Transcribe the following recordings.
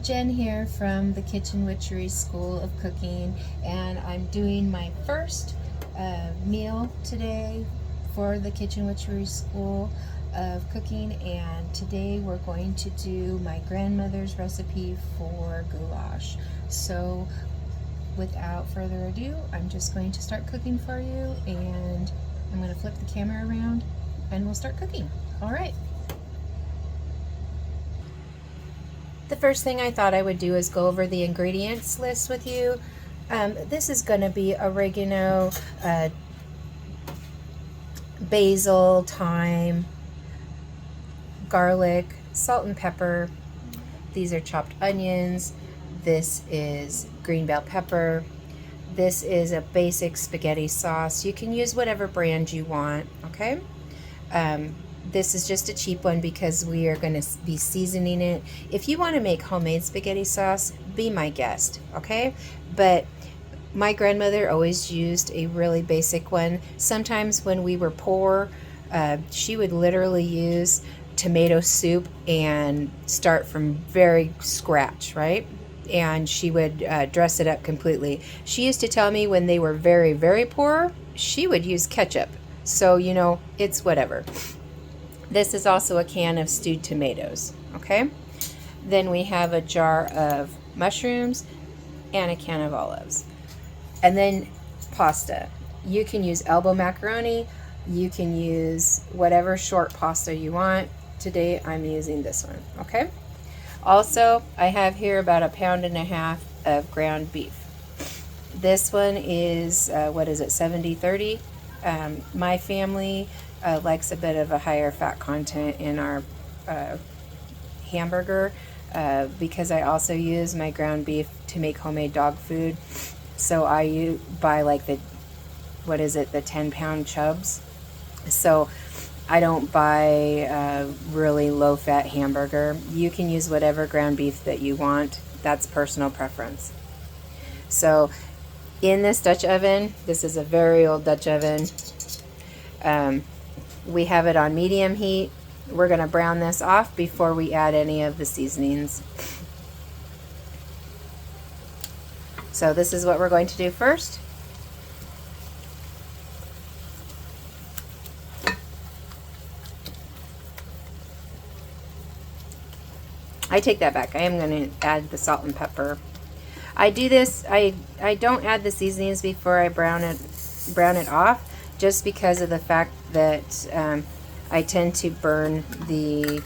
Jen here from the Kitchen Witchery School of Cooking, and I'm doing my first meal today for the Kitchen Witchery School of Cooking, and today we're going to do my grandmother's recipe for goulash. So without further ado, I'm just going to start cooking for you, and I'm going to flip the camera around and we'll start cooking. All right. The first thing I thought I would do is go over the ingredients list with you. This is going to be oregano, basil, thyme, garlic, salt and pepper. These are chopped onions. This is green bell pepper. This is a basic spaghetti sauce. You can use whatever brand you want, okay? This is just a cheap one because we are going to be seasoning it. If you want to make homemade spaghetti sauce, be my guest, okay? But my grandmother always used a really basic one. Sometimes when we were poor, she would literally use tomato soup and start from very scratch, right? And she would dress it up completely. She used to tell me when they were very, very poor, she would use ketchup. So, you know, it's whatever. This is also a can of stewed tomatoes, okay? Then we have a jar of mushrooms and a can of olives. And then pasta. You can use elbow macaroni. You can use whatever short pasta you want. Today I'm using this one, okay? Also, I have here about 1.5 pounds of ground beef. This one is, what is it, 70-30? My family likes a bit of a higher fat content in our hamburger because I also use my ground beef to make homemade dog food. So I buy like the 10-pound chubs. So I don't buy a really low fat hamburger. You can use whatever ground beef that you want. That's personal preference. So in this Dutch oven, this is a very old Dutch oven. We have it on medium heat. We're going to brown this off before we add any of the seasonings. So this is what we're going to do first. I take that back. I am going to add the salt and pepper. I do this, I don't add the seasonings before I brown it off, just because of the fact that I tend to burn the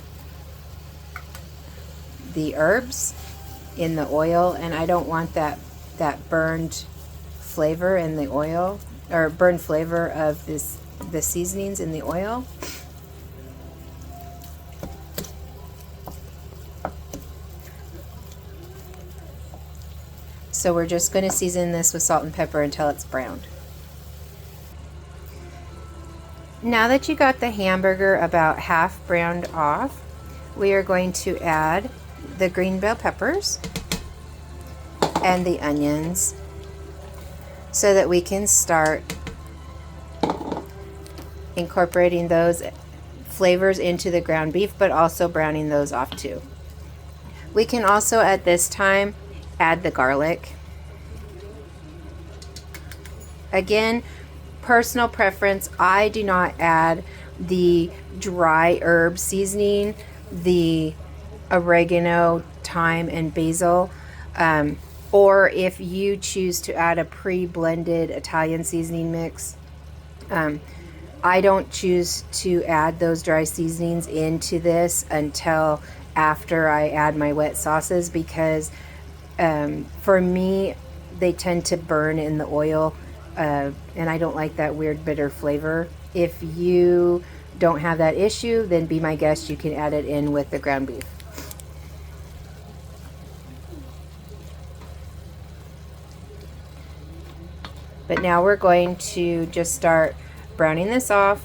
herbs in the oil, and I don't want that burned flavor in the oil, or burned flavor of the seasonings in the oil. So we're just going to season this with salt and pepper until it's browned. Now that you got the hamburger about half browned off, we are going to add the green bell peppers and the onions so that we can start incorporating those flavors into the ground beef, but also browning those off too. We can also at this time add the garlic. Again, personal preference, I do not add the dry herb seasoning, the oregano, thyme, and basil. Or if you choose to add a pre-blended Italian seasoning mix, I don't choose to add those dry seasonings into this until after I add my wet sauces, because for me, they tend to burn in the oil. And I don't like that weird bitter flavor. If you don't have that issue, then be my guest. You can add it in with the ground beef. But now we're going to just start browning this off.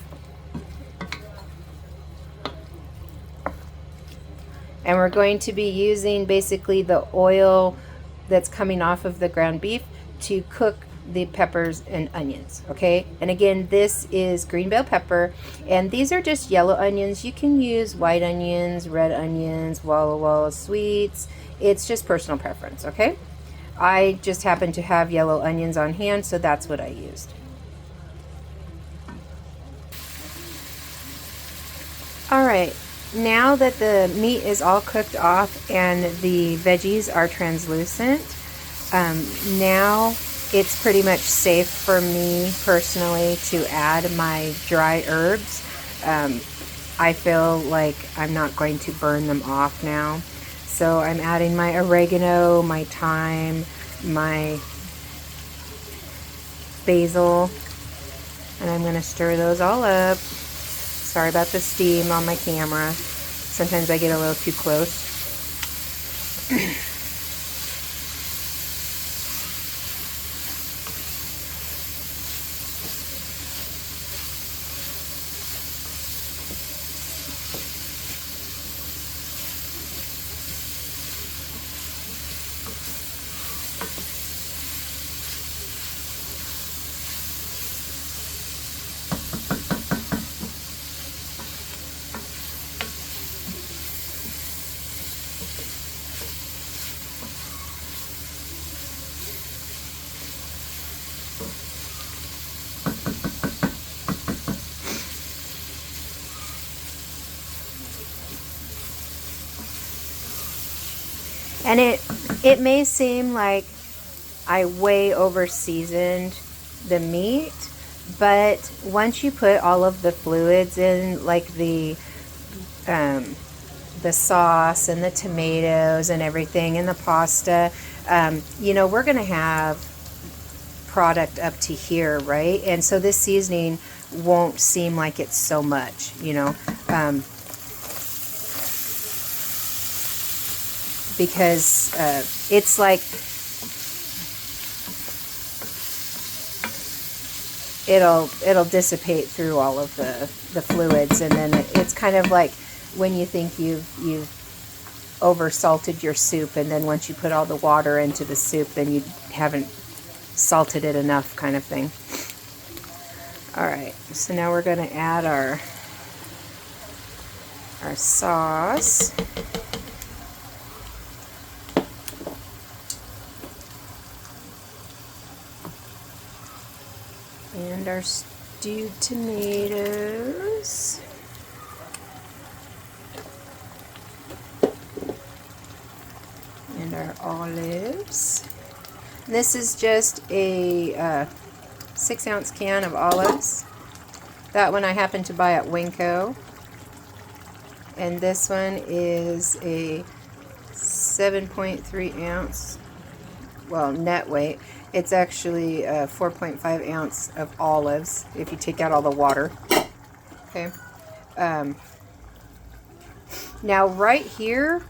And we're going to be using basically the oil that's coming off of the ground beef to cook the peppers and onions, okay? And again, this is green bell pepper, and these are just yellow onions. You can use white onions, red onions, Walla Walla sweets. It's just personal preference, okay? I just happen to have yellow onions on hand, so that's what I used. All right, now that the meat is all cooked off and the veggies are translucent, now it's pretty much safe for me personally to add my dry herbs. I feel like I'm not going to burn them off now. So I'm adding my oregano, my thyme, my basil, and I'm going to stir those all up. Sorry about the steam on my camera. Sometimes I get a little too close. And it may seem like I way over seasoned the meat, but once you put all of the fluids in, like the sauce and the tomatoes and everything and the pasta, you know, we're gonna have product up to here, right? And so this seasoning won't seem like it's so much, you know, because it's like it'll dissipate through all of the fluids, and then it's kind of like when you think you've over salted your soup, and then once you put all the water into the soup, then you haven't salted it enough, kind of thing. All right, so now we're going to add our sauce. And our stewed tomatoes. And our olives. This is just a 6-ounce can of olives. That one I happened to buy at Winco. And this one is a 7.3 ounce, well, net weight. It's actually 4.5 ounce of olives if you take out all the water. Okay. Now right here,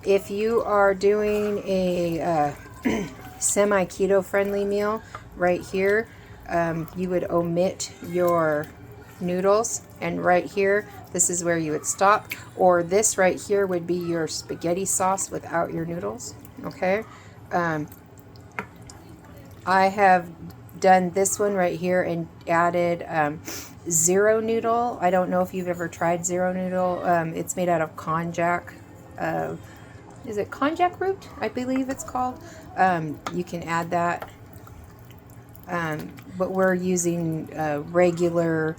if you are doing a semi-keto friendly meal, right here, you would omit your noodles, and right here, this is where you would stop, or this right here would be your spaghetti sauce without your noodles. Okay. I have done this one right here and added zero noodle. I don't know if you've ever tried zero noodle. It's made out of konjac. Is it konjac root? I believe it's called. You can add that. But we're using regular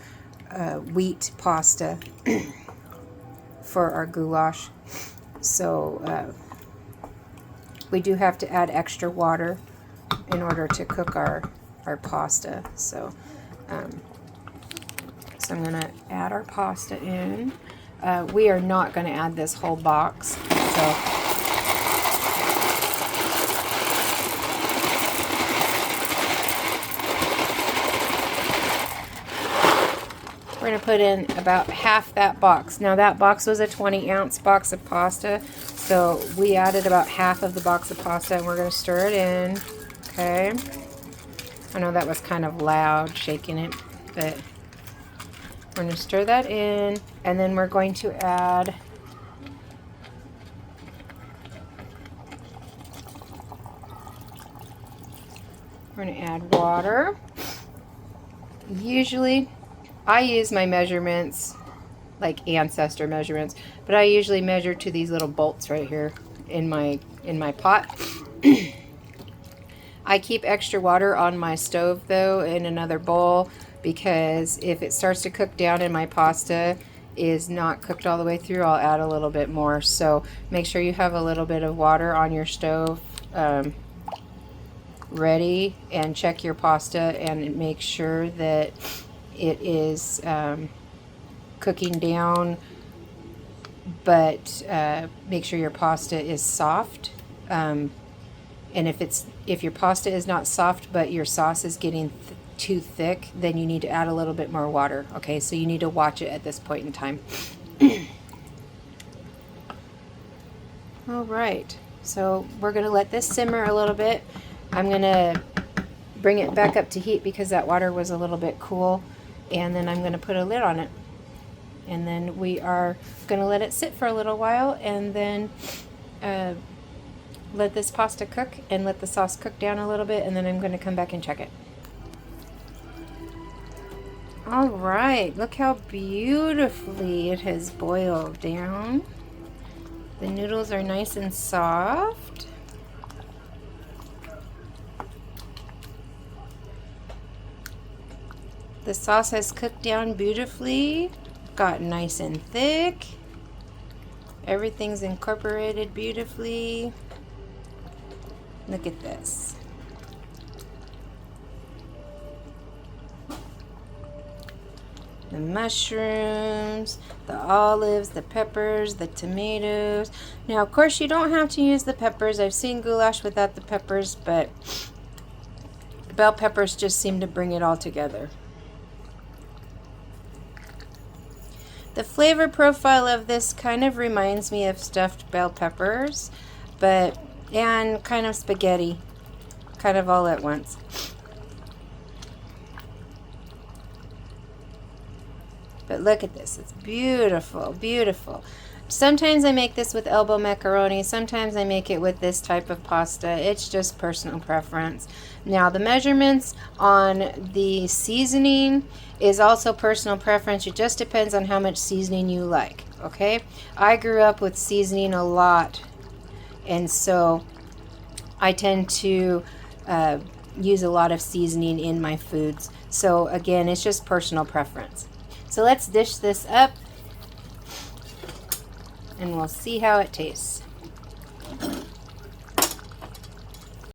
wheat pasta for our goulash. So we do have to add extra water in order to cook our pasta. So so I'm going to add our pasta in. We are not going to add this whole box. So we're going to put in about half that box. Now that box was a 20-ounce box of pasta, so we added about half of the box of pasta, and we're going to stir it in. Okay. I know that was kind of loud shaking it, but we're going to stir that in, and then we're going to add We're going to add water. Usually, I use my measurements like ancestor measurements, but I usually measure to these little bolts right here in my pot. I keep extra water on my stove though in another bowl, because if it starts to cook down and my pasta is not cooked all the way through, I'll add a little bit more. So make sure you have a little bit of water on your stove ready, and check your pasta and make sure that it is cooking down, but make sure your pasta is soft. And if your pasta is not soft but your sauce is getting too thick, then you need to add a little bit more water. Okay, so you need to watch it at this point in time. All right, so we're going to let this simmer a little bit. I'm going to bring it back up to heat because that water was a little bit cool, and then I'm going to put a lid on it. And then we are going to let it sit for a little while, and then let this pasta cook and let the sauce cook down a little bit, and then I'm going to come back and check it. All right, look how beautifully it has boiled down. The noodles are nice and soft. The sauce has cooked down beautifully, got nice and thick. Everything's incorporated beautifully. Look at this. The mushrooms, the olives, the peppers, the tomatoes. Now, of course, you don't have to use the peppers. I've seen goulash without the peppers, but bell peppers just seem to bring it all together. The flavor profile of this kind of reminds me of stuffed bell peppers, and kind of spaghetti, kind of all at once. But look at this, it's beautiful, beautiful. Sometimes I make this with elbow macaroni, sometimes I make it with this type of pasta. It's just personal preference. Now the measurements on the seasoning is also personal preference. It just depends on how much seasoning you like, okay? I grew up with seasoning a lot, and so I tend to use a lot of seasoning in my foods. So again, it's just personal preference. So let's dish this up and we'll see how it tastes.